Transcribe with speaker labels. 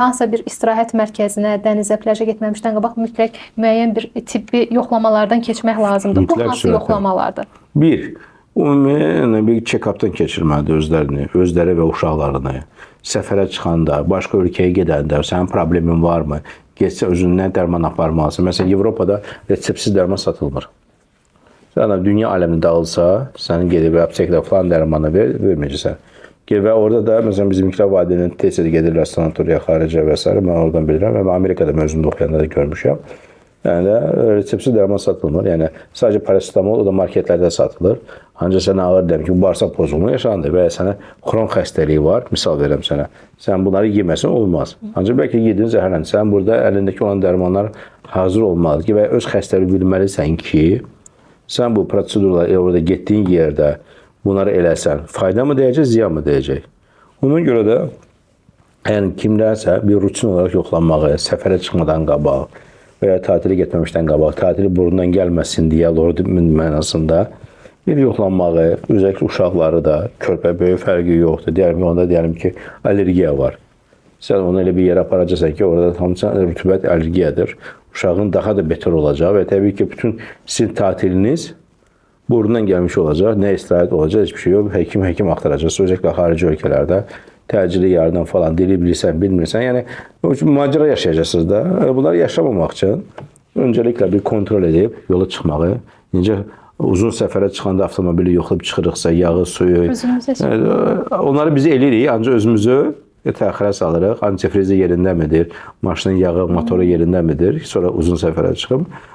Speaker 1: hansısa bir istirahət mərkəzinə, dənizə, plaja getməmişdən qabaq mütləq müəyyən bir tibbi yoxlamalardan keçmək lazımdır. Bu hansı yoxlamalardır?
Speaker 2: Bir, ümumi bir check-updan keçirməlidir özləri və uşaqlarını. Səfərə çıxanda, başqa ölkəyə gedəndə sənin problemin varmı? Getsə özündən dərman aparmalısan. Məsələn, Avropada reseptsiz dərman satılmır. Sən dünya aləmində dağılsa, sənin gedib aptekdə falan dərmanı verməyəcəksən. Və orada da, məsələn, bizimkilər valideynlər tez-tez gedirlər sanatoriya, xaricə və s. Mən oradan bilirəm və Amerikada özümdə oxuyanda da görmüşəm. Yəni də reseptsiz dərman satılmır. Yəni sadəcə parasetamol o da marketlərdə satılır. Ancaq sənə ağır deyim ki, bağırsaq pozğunluğu yaşandı və ya sənə xron xəstəliyi var, misal verirəm sənə. Sən bunları yeməsən olmaz. Ancaq bəlkə yedin zəhərlən. Sən burada əlindəki olan dərmanlar hazır olmalıdır ki, və öz xəstəliyi bilməlisən ki, sən bu prosedurları orada getdiyin yerdə bunları eləsən, fayda mı deyəcək, ziyan mı deyəcək? Ona görə də yəni kimlərsə bir rutin olaraq yoxlanmağı, səfərə çıxmadan qabaq və ya tatilə getməmişdən qabaq, tatili burundan gəlməsin deyə lord mənasında bir yoxlanmağı, özellikle uşaqları da, körpə böyük fərqi yoxdur. Deyəlim ki, allergiya var. Sən onu elə bir yerə aparacaqsan ki, orada hamısı rütubət allergiyadır. Uşağın daha da beter olacaq və təbii ki, bütün sizin tatiliniz burundan gəlmiş olacaq. Nə istirahət olacaq, hiçbir şey yox. Həkim axtaracaq. Özellikle xarici ölkələrdə təcili yardım falan dili bilirsən, bilmirsən. Yəni, macera yaşayacaqsınız da. Bunları yaşamamaq üçün öncəliklə bir kontrol edib yola çıxmağı, necə uzun səfərə çıxanda avtomobili yoxlayıb çıxırıqsa, yağı, suyu, onları biz eləyirik, ancaq özümüzü təxirə salırıq. Antifrizi yerində midir? Maşının yağı, motoru yerində midir? Sonra uzun səfərə çıxıb.